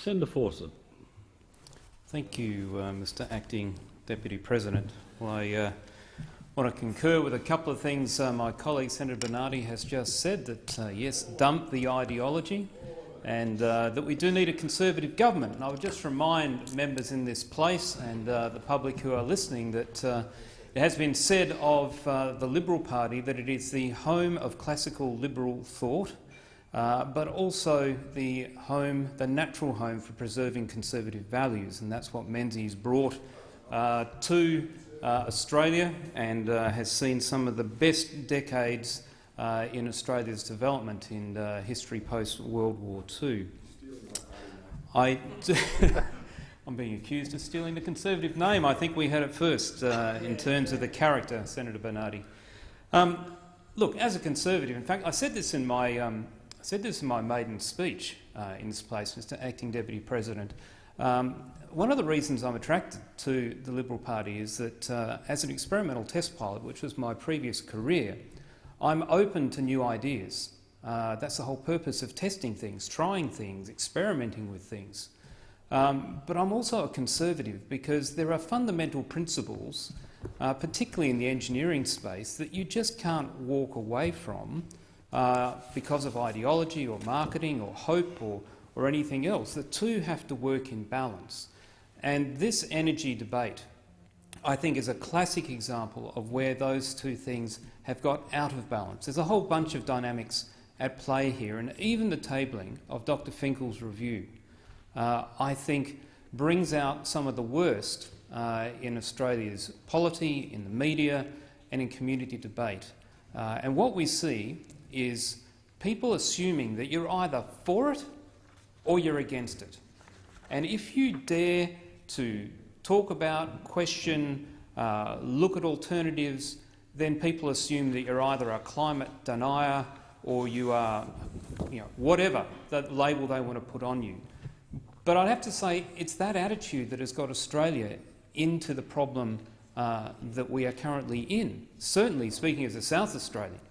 Senator Fawcett. Thank you, Mr Acting Deputy President. Well, I want to concur with a couple of things my colleague Senator Bernardi has just said, that yes, dump the ideology, and that we do need a Conservative government. And I would just remind members in this place and the public who are listening that it has been said of the Liberal Party that it is the home of classical liberal thought, but also the natural home for preserving conservative values, and that's what Menzies brought to Australia, and has seen some of the best decades in Australia's development in history post-World War II. I'm being accused of stealing the Conservative name. I think we had it first in terms of the character, Senator Bernardi. Look, as a Conservative, in fact, I said this in my maiden speech in this place, Mr Acting Deputy President. One of the reasons I'm attracted to the Liberal Party is that as an experimental test pilot, which was my previous career, I'm open to new ideas. That's the whole purpose of testing things, trying things, experimenting with things. But I'm also a Conservative because there are fundamental principles, particularly in the engineering space, that you just can't walk away from because of ideology or marketing or hope or anything else. The two have to work in balance. And this energy debate, I think, is a classic example of where those two things have got out of balance. There's a whole bunch of dynamics at play here, and even the tabling of Dr Finkel's review, I think, brings out some of the worst in Australia's polity, in the media and in community debate. And what we see is people assuming that you're either for it or you're against it. And if you dare to talk about, question, look at alternatives, then people assume that you're either a climate denier or you are, whatever that label they want to put on you. But I'd have to say it's that attitude that has got Australia into the problem that we are currently in. Certainly, speaking as a South Australian,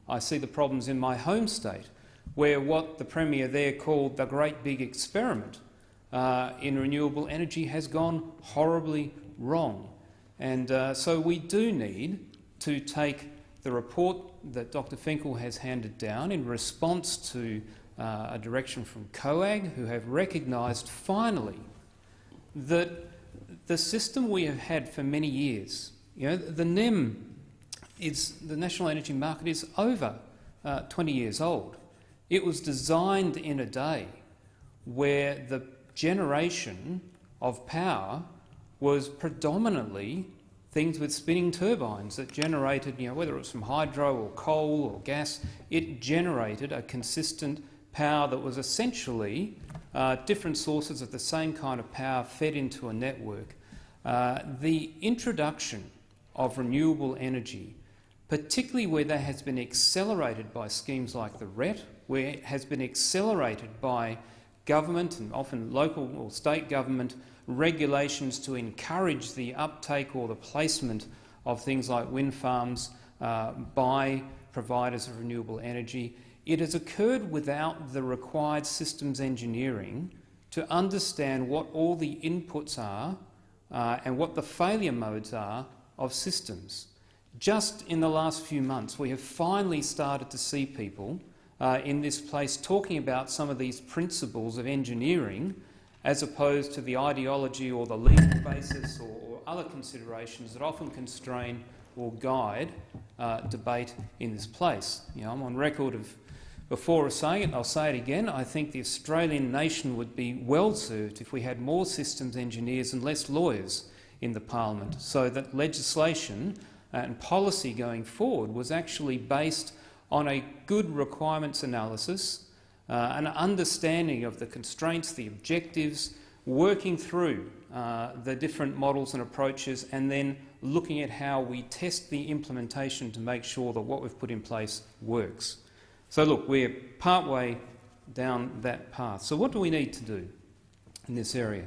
I see the problems in my home state, where what the Premier there called the great big experiment in renewable energy has gone horribly wrong. And so we do need to take the report that Dr Finkel has handed down in response to a direction from COAG, who have recognised finally that the system we have had for many years, the NEM, the National Energy Market, is over 20 years old. It was designed in a day where the generation of power was predominantly things with spinning turbines that generated, whether it was from hydro or coal or gas, it generated a consistent power that was essentially different sources of the same kind of power fed into a network. The introduction of renewable energy, particularly where that has been accelerated by schemes like the RET, where it has been accelerated by government and often local or state government regulations to encourage the uptake or the placement of things like wind farms by providers of renewable energy. It has occurred without the required systems engineering to understand what all the inputs are and what the failure modes are of systems. Just in the last few months, we have finally started to see people in this place talking about some of these principles of engineering as opposed to the ideology or the legal basis or other considerations that often constrain or guide debate in this place. I'm on record of before saying it, and I'll say it again, I think the Australian nation would be well served if we had more systems engineers and less lawyers in the parliament, so that legislation and policy going forward was actually based on a good requirements analysis, an understanding of the constraints, the objectives, working through the different models and approaches, and then looking at how we test the implementation to make sure that what we've put in place works. So look, we're partway down that path. So what do we need to do in this area?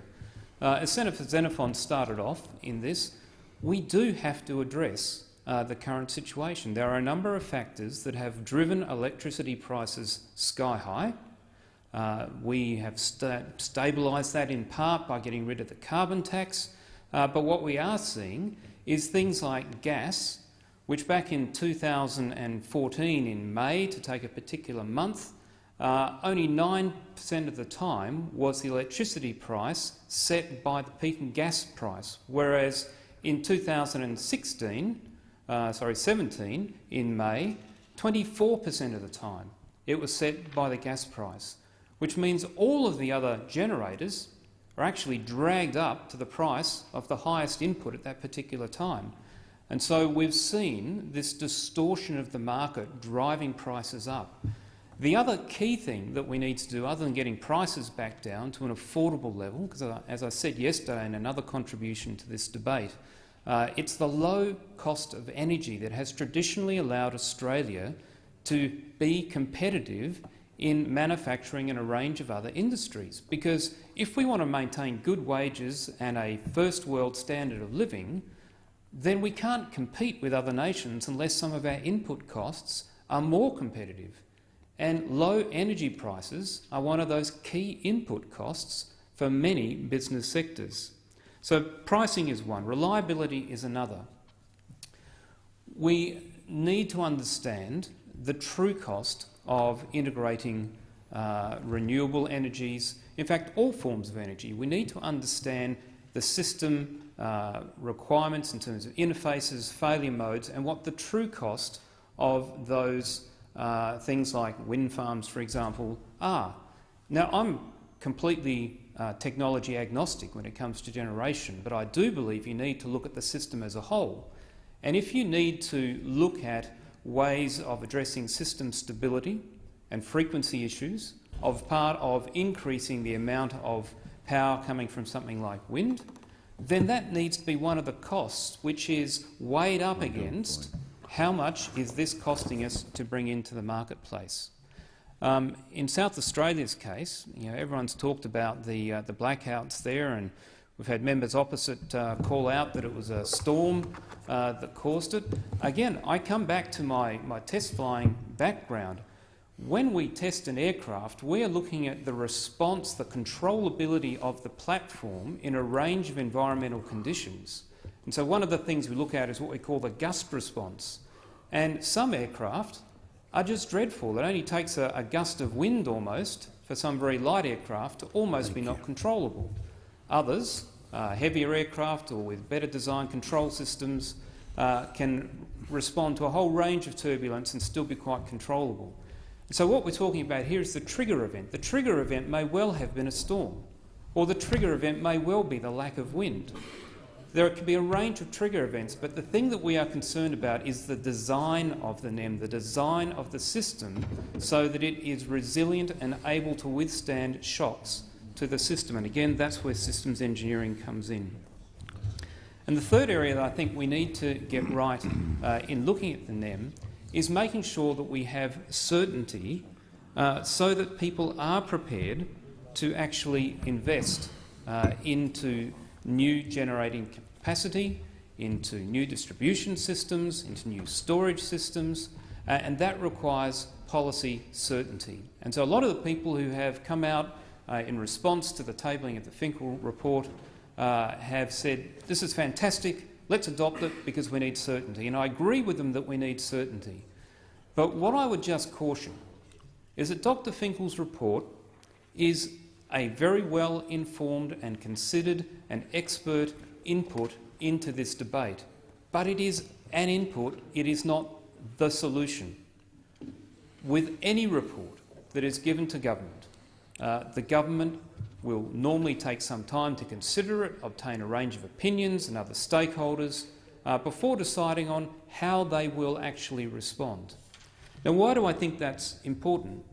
As Senator Xenophon started off in this, we do have to address the current situation. There are a number of factors that have driven electricity prices sky high, We have stabilised that in part by getting rid of the carbon tax, but what we are seeing is things like gas, which back in 2014 in May, to take a particular month, only 9% of the time was the electricity price set by the peaking gas price, whereas in 2017 in May, 24% of the time it was set by the gas price, which means all of the other generators are actually dragged up to the price of the highest input at that particular time. And so we've seen this distortion of the market driving prices up. The other key thing that we need to do, other than getting prices back down to an affordable level, because as I said yesterday in another contribution to this debate, it's the low cost of energy that has traditionally allowed Australia to be competitive in manufacturing and a range of other industries. Because if we want to maintain good wages and a first world standard of living, then we can't compete with other nations unless some of our input costs are more competitive. And low energy prices are one of those key input costs for many business sectors. So pricing is one, reliability is another. We need to understand the true cost of integrating renewable energies, in fact all forms of energy. We need to understand the system requirements in terms of interfaces, failure modes, and what the true cost of those things like wind farms, for example, are. Now, I'm completely technology agnostic when it comes to generation, but I do believe you need to look at the system as a whole. And if you need to look at ways of addressing system stability and frequency issues of part of increasing the amount of power coming from something like wind, then that needs to be one of the costs which is weighed up against how much is this costing us to bring into the marketplace. In South Australia's case, everyone's talked about the blackouts there, and we've had members opposite call out that it was a storm that caused it. Again, I come back to my test flying background. When we test an aircraft, we are looking at the response, the controllability of the platform in a range of environmental conditions. And so one of the things we look at is what we call the gust response. And some aircraft are just dreadful. It only takes a gust of wind almost for some very light aircraft to almost be not controllable. Others, heavier aircraft or with better design control systems, can respond to a whole range of turbulence and still be quite controllable. So what we're talking about here is the trigger event. The trigger event may well have been a storm, or the trigger event may well be the lack of wind. There can be a range of trigger events, but the thing that we are concerned about is the design of the NEM, the design of the system, so that it is resilient and able to withstand shocks to the system. And again, that's where systems engineering comes in. And the third area that I think we need to get right in looking at the NEM is making sure that we have certainty so that people are prepared to actually invest into new generating capacity, into new distribution systems, into new storage systems, and that requires policy certainty. And so a lot of the people who have come out in response to the tabling of the Finkel report have said, this is fantastic, let's adopt it because we need certainty. And I agree with them that we need certainty. But what I would just caution is that Dr. Finkel's report is a very well-informed and considered and expert input into this debate. But it is an input, it is not the solution. With any report that is given to government, the government will normally take some time to consider it, obtain a range of opinions and other stakeholders before deciding on how they will actually respond. Now, why do I think that's important?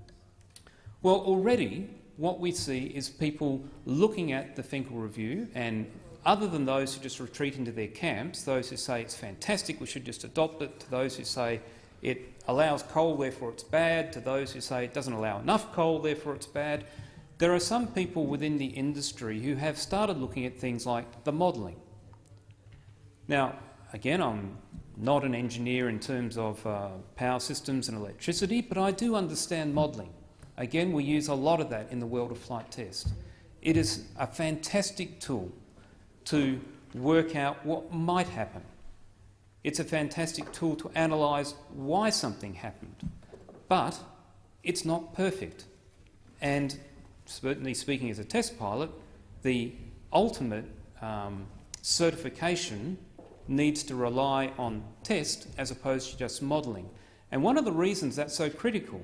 Well, already what we see is people looking at the Finkel review, and other than those who just retreat into their camps, those who say it's fantastic, we should just adopt it, to those who say it allows coal, therefore it's bad, to those who say it doesn't allow enough coal, therefore it's bad. There are some people within the industry who have started looking at things like the modelling. Now, again, I'm not an engineer in terms of power systems and electricity, but I do understand modelling. Again, we use a lot of that in the world of flight test. It is a fantastic tool to work out what might happen. It's a fantastic tool to analyse why something happened, but it's not perfect. And certainly speaking as a test pilot, the ultimate certification needs to rely on test as opposed to just modelling. And one of the reasons that's so critical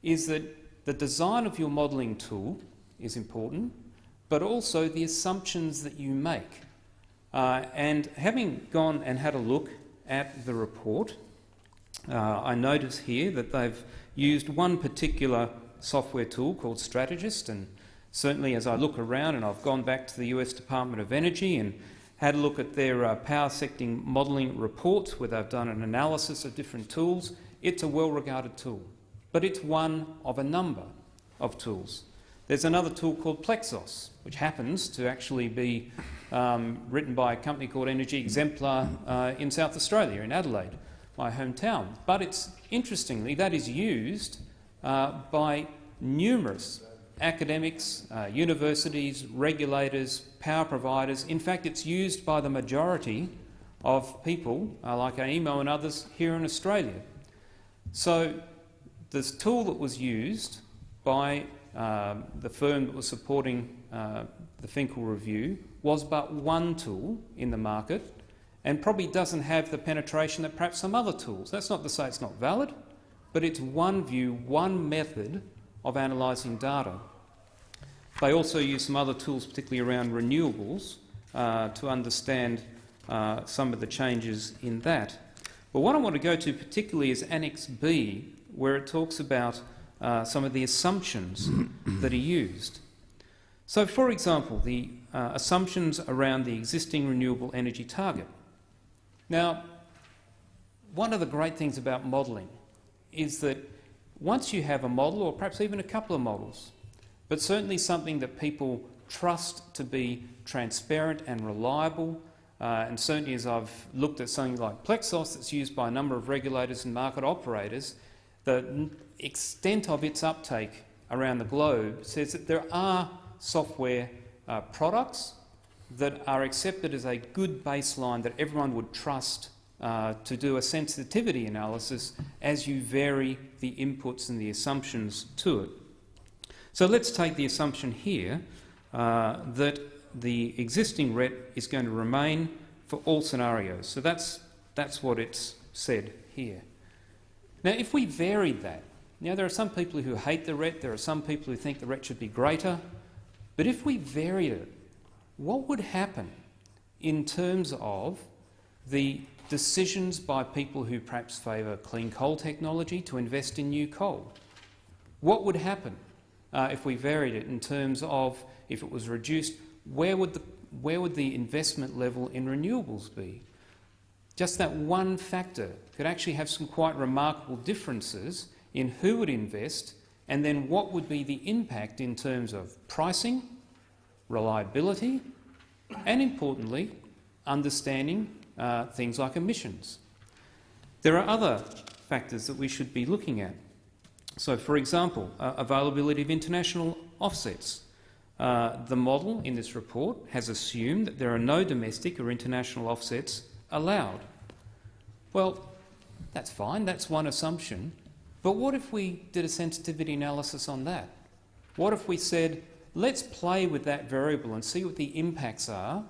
is that the design of your modelling tool is important, but also the assumptions that you make. And having gone and had a look at the report, I notice here that they've used one particular software tool called Strategist, and certainly as I look around, and I've gone back to the US Department of Energy and had a look at their power sector modelling reports where they've done an analysis of different tools, it's a well-regarded tool, but it's one of a number of tools. There's another tool called Plexos, which happens to actually be written by a company called Energy Exemplar in South Australia, in Adelaide, my hometown. But it's interestingly, that is used by numerous academics, universities, regulators, power providers. In fact, it's used by the majority of people, like AEMO and others, here in Australia. So this tool that was used by the firm that was supporting the Finkel review was but one tool in the market and probably doesn't have the penetration that perhaps some other tools. That's not to say it's not valid, but it's one view, one method of analysing data. They also use some other tools, particularly around renewables, to understand some of the changes in that. But what I want to go to particularly is Annex B, where it talks about some of the assumptions that are used. So, for example, the assumptions around the existing renewable energy target. Now, one of the great things about modelling is that once you have a model, or perhaps even a couple of models, but certainly something that people trust to be transparent and reliable, and certainly as I've looked at something like Plexos that's used by a number of regulators and market operators, the extent of its uptake around the globe says that there are software products that are accepted as a good baseline that everyone would trust to do a sensitivity analysis as you vary the inputs and the assumptions to it. So let's take the assumption here that the existing RET is going to remain for all scenarios. So that's what it's said here. Now, if we varied that, now there are some people who hate the RET, there are some people who think the RET should be greater, but if we varied it, what would happen in terms of the decisions by people who perhaps favour clean coal technology to invest in new coal? What would happen if we varied it in terms of, if it was reduced, where would the investment level in renewables be? Just that one factor could actually have some quite remarkable differences in who would invest, and then what would be the impact in terms of pricing, reliability, and importantly, understanding things like emissions. There are other factors that we should be looking at. So, for example, availability of international offsets. The model in this report has assumed that there are no domestic or international offsets allowed. Well, that's fine, that's one assumption, but what if we did a sensitivity analysis on that? What if we said, let's play with that variable and see what the impacts are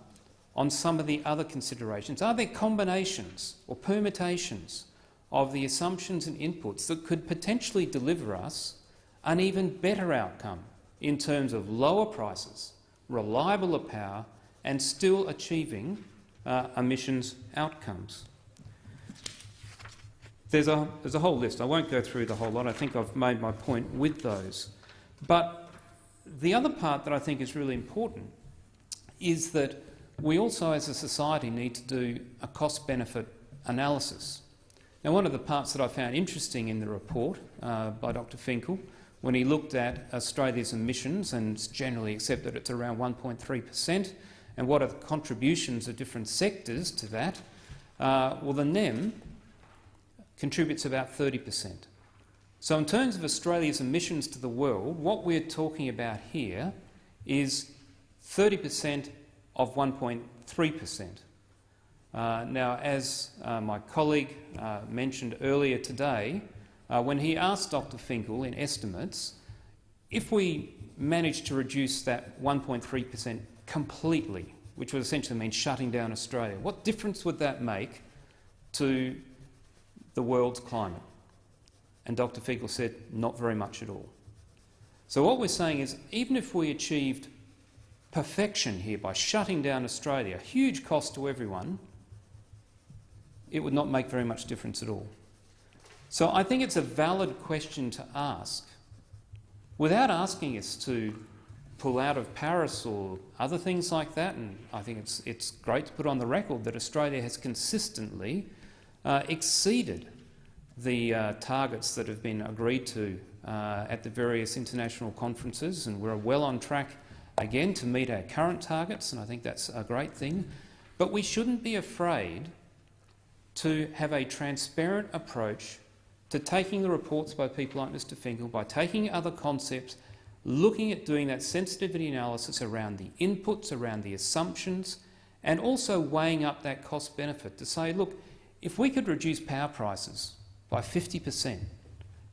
on some of the other considerations? Are there combinations or permutations of the assumptions and inputs that could potentially deliver us an even better outcome in terms of lower prices, reliable power, and still achieving emissions outcomes? There's a whole list. I won't go through the whole lot. I think I've made my point with those. But the other part that I think is really important is that we also as a society need to do a cost-benefit analysis. Now, one of the parts that I found interesting in the report by Dr Finkel, when he looked at Australia's emissions, and it's generally accepted it's around 1.3%, and what are the contributions of different sectors to that, well, the NEM contributes about 30%. So in terms of Australia's emissions to the world, what we're talking about here is 30% of 1.3%. Now, as my colleague mentioned earlier today, when he asked Dr. Finkel in estimates, if we managed to reduce that 1.3% completely, which would essentially mean shutting down Australia, what difference would that make to the world's climate? And Dr. Finkel said, not very much at all. So what we're saying is, even if we achieved perfection here by shutting down Australia, huge cost to everyone, it would not make very much difference at all. So I think it's a valid question to ask, without asking us to pull out of Paris or other things like that. And I think it's great to put on the record that Australia has consistently exceeded the targets that have been agreed to at the various international conferences, and we're well on track again to meet our current targets, and I think that's a great thing. But we shouldn't be afraid to have a transparent approach to taking the reports by people like Mr. Finkel, by taking other concepts, looking at doing that sensitivity analysis around the inputs, around the assumptions, and also weighing up that cost-benefit to say, look, if we could reduce power prices by 50%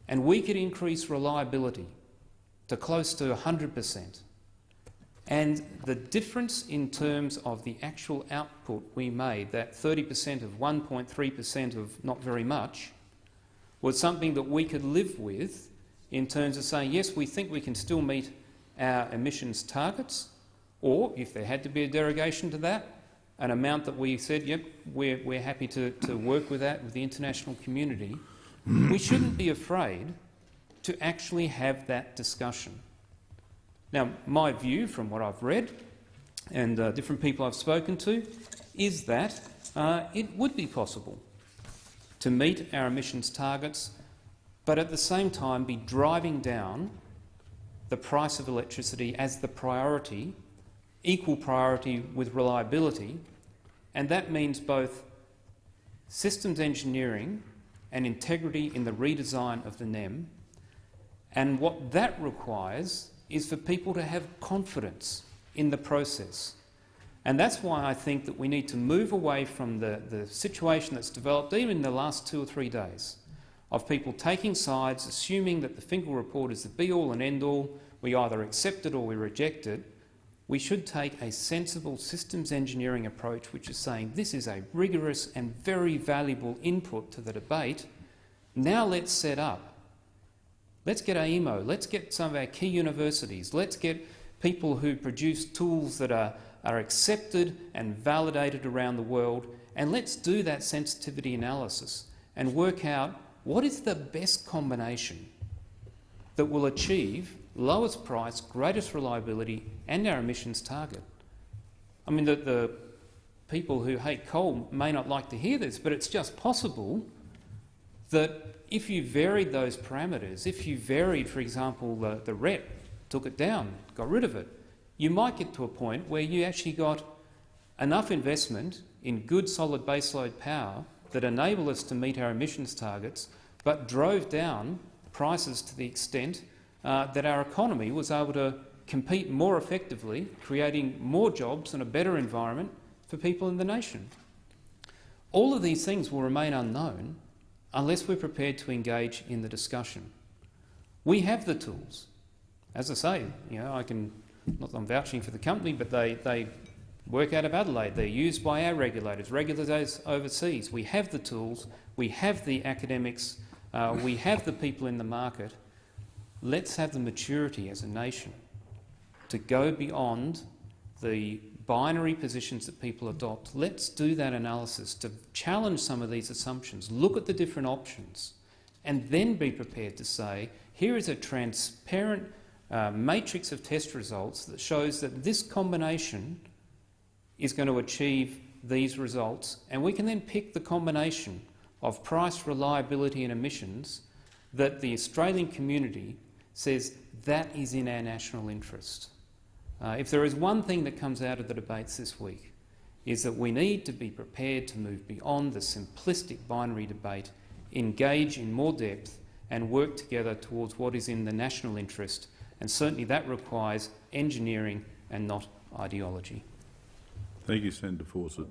and we could increase reliability to close to 100%, and the difference in terms of the actual output we made, that 30% of 1.3% of not very much, was something that we could live with in terms of saying, yes, we think we can still meet our emissions targets, or if there had to be a derogation to that, an amount that we said, yep, we're happy to work with that with the international community. We shouldn't be afraid to actually have that discussion. Now, my view from what I've read and different people I've spoken to is that it would be possible to meet our emissions targets, but at the same time be driving down the price of electricity as the priority, equal priority with reliability, and that means both systems engineering and integrity in the redesign of the NEM, and what that requires is for people to have confidence in the process. And that's why I think that we need to move away from the situation that's developed even in the last 2 or 3 days of people taking sides, assuming that the Finkel report is the be-all and end-all, we either accept it or we reject it. We should take a sensible systems engineering approach, which is saying this is a rigorous and very valuable input to the debate. Now let's set up. Let's get AEMO, let's get some of our key universities, let's get people who produce tools that are accepted and validated around the world, and let's do that sensitivity analysis and work out what is the best combination that will achieve lowest price, greatest reliability and our emissions target. I mean, the people who hate coal may not like to hear this, but it's just possible that if you varied those parameters, if you varied, for example, the RET, took it down, got rid of it, you might get to a point where you actually got enough investment in good solid baseload power that enable us to meet our emissions targets, but drove down prices to the extent that our economy was able to compete more effectively, creating more jobs and a better environment for people in the nation. All of these things will remain unknown unless we're prepared to engage in the discussion. We have the tools. As I say, I can, not that I'm vouching for the company, but they work out of Adelaide. They're used by our regulators overseas. We have the tools, we have the academics, we have the people in the market. Let's have the maturity as a nation to go beyond the binary positions that people adopt. Let's do that analysis to challenge some of these assumptions, look at the different options, and then be prepared to say, here is a transparent matrix of test results that shows that this combination is going to achieve these results, and we can then pick the combination of price, reliability and emissions that the Australian community says that is in our national interest. If there is one thing that comes out of the debates this week, is that we need to be prepared to move beyond the simplistic binary debate, engage in more depth and work together towards what is in the national interest. And certainly that requires engineering and not ideology. Thank you, Senator Fawcett.